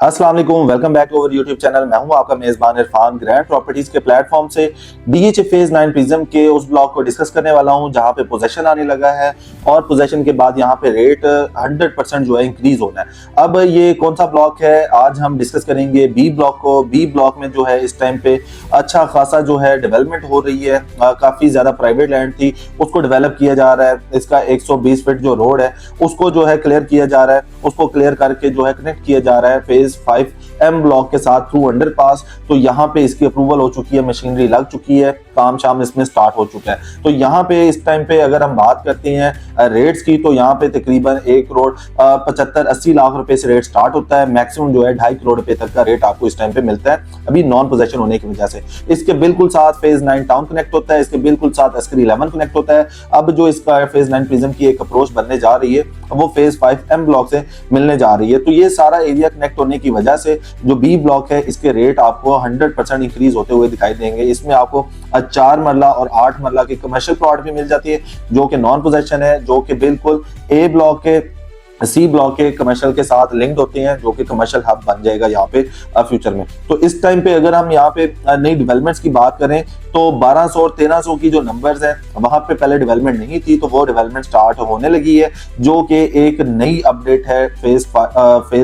अस्सलाम वालेकुम, welcome back to our YouTube channel. मैं हूं आपका मेजबान इरफान। ग्रैंड प्रॉपर्टीज के प्लेटफॉर्म से डीएच फेज 9 प्रिज्म के उस ब्लॉक को डिस्कस करने वाला हूं जहां पे पोजेशन आने लगा है और पोजेशन के बाद यहां पे रेट 100% जो है इंक्रीज होना है। अब ये कौन सा ब्लॉक है, आज हम डिस्कस करेंगे बी ब्लॉक को। बी ब्लॉक में जो है इस टाइम पे अच्छा खासा जो है डेवलपमेंट हो रही है। काफी ज्यादा प्राइवेट लैंड थी, उसको डेवलप किया जा रहा है। इसका 120 फीट जो रोड है उसको जो है क्लियर किया जा रहा है, उसको क्लियर करके जो है कनेक्ट किया जा रहा है फेज 5M ब्लॉक के साथ थ्रू अंडरपास। तो यहाँ पे इसकी अप्रूवल हो चुकी है, मशीनरी लग चुकी है, काम शाम इसमें स्टार्ट हो चुका है। तो यहाँ पे इस टाइम पे अगर हम बात करते हैं रेट्स की, तो यहाँ पे तकरीबन 1 करोड़ 75-80 लाख रुपए से रेट स्टार्ट होता है। मैक्सिमम जो है 2.5 करोड़ रुपए तक का रेट आपको इस टाइम पे मिलता है, अभी नॉन पोजेशन होने की वजह से। इसके बिल्कुल साथ फेज 9 टाउन कनेक्ट होता है, इसके बिल्कुल साथ एस्कर 11 कनेक्ट होता है। अब जो इसका फेज 9 प्रिज्म की एक अप्रोच बनने जा रही है वो फेज 5M ब्लॉक से मिलने जा रही है। तो ये सारा एरिया कनेक्ट होने की वजह से जो बी ब्लॉक है इसके रेट आपको 100% इंक्रीज होते हुए दिखाई देंगे। इसमें आपको 4 मरला और 8 मरला की कमर्शियल प्लॉट भी मिल जाती है जो कि नॉन पोजेशन है, जो कि बिल्कुल ए ब्लॉक के सी ब्लॉक के कमर्शियल के साथ लिंक्ड होते हैं, जो कि कमर्शियल हब बन जाएगा यहाँ पे फ्यूचर में। तो इस टाइम पे अगर हम यहाँ पे नई डेवलपमेंट्स की बात करें तो 1200 और 1300 की जो नंबर्स हैं वहां पे पहले डेवलपमेंट नहीं थी, तो वो डेवलपमेंट स्टार्ट होने लगी है, जो कि एक नई अपडेट है फेज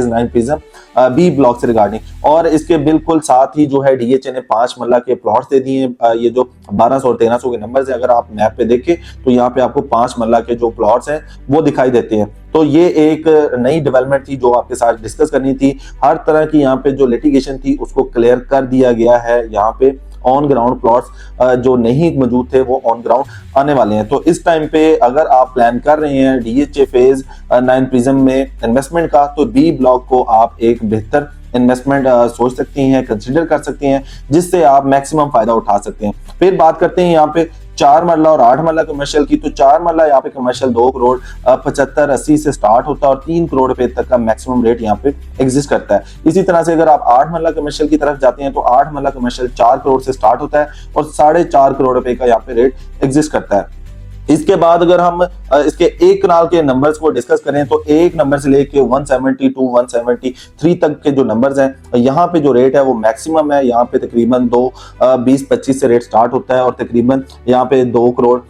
9 प्रिज्म बी ब्लॉक से रिगार्डिंग। और इसके बिल्कुल साथ ही जो है डीएचए ने 5 मरला के प्लॉट्स दे दिए हैं। ये जो 1200 और 1300 के नंबर्स है, अगर आप मैप पे देखें तो यहाँ पे आपको 5 मरला के जो प्लॉट्स हैं वो दिखाई देते हैं। तो ये एक नई डेवलपमेंट थी जो आपके साथ डिस्कस करनी थी। हर तरह की यहाँ पे जो लिटिगेशन थी उसको क्लियर कर दिया गया है। यहाँ पे ऑन ग्राउंड प्लॉट्स जो नहीं मौजूद थे वो ऑन ग्राउंड आने वाले हैं। तो इस टाइम पे अगर आप प्लान कर रहे हैं डीएचए फेज 9 प्रिज्म में इन्वेस्टमेंट का, तो बी ब्लॉक को आप एक बेहतर इन्वेस्टमेंट सोच सकती हैं, कंसीडर कर सकती हैं, जिससे आप मैक्सिमम फायदा उठा सकते हैं। फिर बात करते हैं यहाँ पे 4 मरला और 8 मरला कमर्शियल की। तो 4 मरला यहाँ पे कमर्शियल 2 करोड़ 75-80 से स्टार्ट होता है और 3 करोड़ रुपए तक का मैक्सिमम रेट यहाँ पे एग्जिस्ट करता है। इसी तरह से अगर आप 8 मरला कमर्शियल की तरफ जाते हैं तो 8 मरला कमर्शियल 4 करोड़ से स्टार्ट होता है और 4.5 करोड़ रुपए का यहाँ पे रेट एग्जिस्ट करता है। इसके बाद अगर हम इसके एक कनाल के नंबर्स को डिस्कस करें तो एक नंबर से लेके 170 टू 173 तक के जो नंबर्स हैं, यहाँ पे जो रेट है वो मैक्सिमम है। यहाँ पे तकरीबन 2-20-25 से रेट स्टार्ट होता है और तकरीबन यहाँ पे 2 करोड़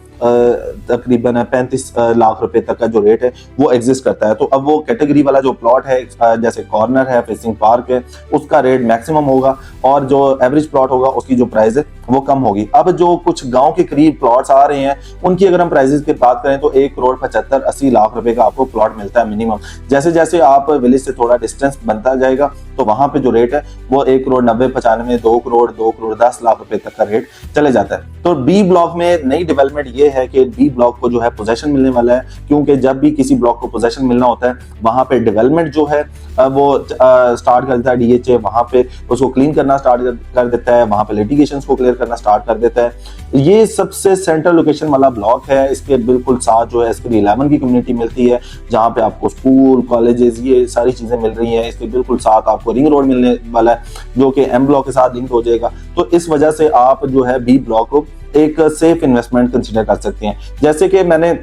तकरीबन 35 लाख रुपए तक का जो रेट है वो एग्जिस्ट करता है। तो अब वो कैटेगरी वाला जो प्लॉट है, जैसे कॉर्नर है, फेसिंग पार्क है, उसका रेट मैक्सिमम होगा और जो एवरेज प्लॉट होगा उसकी जो प्राइस है वो कम होगी। अब जो कुछ गांव के करीब प्लॉट्स आ रहे हैं उनकी अगर हम प्राइसेस की बात करें तो 1 करोड़ 75-80 लाख रुपए का आपको प्लॉट मिलता है मिनिमम। जैसे जैसे आप विलेज से थोड़ा डिस्टेंस बनता जाएगा तो वहां पे जो रेट है वो 1 करोड़ 90-95, 2 करोड़ 10 लाख रुपए तक का रेट चले जाता है। तो बी ब्लॉक में नई डेवलपमेंट ये है कि बी ब्लॉक को जो है पोजेशन मिलने वाला है, क्योंकि जब भी किसी ब्लॉक को पोजेशन मिलना होता है वहां पे डेवलपमेंट जो है वो स्टार्ट कर देता है डीएचए, वहां पे उसको क्लीन करना स्टार्ट कर देता है, वहां पे लिटिगेशंस को क्लियर करना स्टार्ट कर देता है। ये सबसे सेंट्रल लोकेशन वाला ब्लॉक है। इसके बिल्कुल साथ जो है एस्कर 11 की कम्युनिटी मिलती है, जहां पे आपको स्कूल, कॉलेजेस, ये सारी चीजें मिल रही हैं। इसके बिल्कुल साथ आपको रिंग रोड मिलने वाला है जो कि एम ब्लॉक के साथ लिंक हो जाएगा। तो इस वजह से आप जो है बी ब्लॉक को एक सेफ इन्वेस्टमेंट कंसीडर कर सकते हैं। जैसे कि मैंने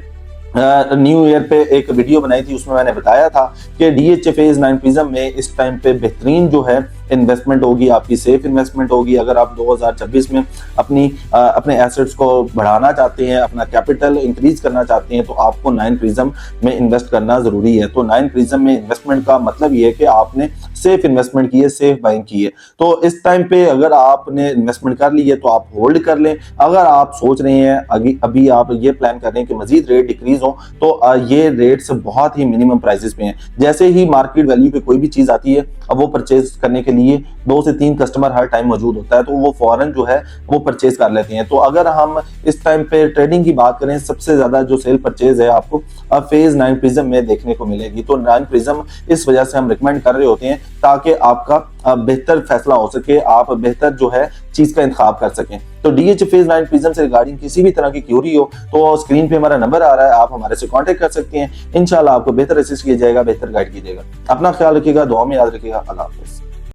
न्यू ईयर पे एक वीडियो बनाई थी, उसमें मैंने बताया था कि डीएचए फेज 9 प्रिज्म में इस टाइम पे बेहतरीन जो है इन्वेस्टमेंट होगी, आपकी सेफ इन्वेस्टमेंट होगी। अगर आप 2026 में अपने एसेट्स को बढ़ाना चाहते हैं, अपना कैपिटल इंक्रीज करना चाहते हैं, तो आपको 9 प्रिज्म में इन्वेस्ट करना जरूरी है। तो 9 प्रिज्म में इन्वेस्टमेंट का मतलब ये है कि आपने सेफ इन्वेस्टमेंट की है, सेफ बाइंग की है। तो इस टाइम पे अगर आपने इन्वेस्टमेंट कर ली है तो आप होल्ड कर लें। अगर आप सोच रहे हैं अभी आप ये प्लान कर रहे हैं कि मजीद रेट डिक्रीज हो, तो ये रेट्स बहुत ही मिनिमम प्राइसेस पे हैं। जैसे ही मार्केट वैल्यू पे कोई भी चीज आती है, अब वो परचेज करने के लिए 2 से 3 कस्टमर हर टाइम मौजूद होता है, तो वो फौरन जो है वो परचेज कर लेते हैं। तो अगर हम इस टाइम पे ट्रेडिंग की बात करें, सबसे ज्यादा जो सेल परचेज है आपको फेज 9 प्रिज्म में देखने को मिलेगी। तो 9 प्रिज्म इस वजह से हम रिकमेंड कर रहे होते हैं ताकि आपका बेहतर फैसला हो सके, आप बेहतर जो है चीज का इंतखाब कर सकें। तो डीएचए फेज 9 प्रिज्म से रिगार्डिंग किसी भी तरह की क्यूरी हो तो स्क्रीन पे हमारा नंबर आ रहा है, आप हमारे से कांटेक्ट कर सकते हैं। इंशाल्लाह आपको बेहतर असिस्ट किया जाएगा, बेहतर गाइड किया जाएगा। अपना ख्याल रखिएगा, दुआ में याद रखिएगा। अल्लाह हाफिज़।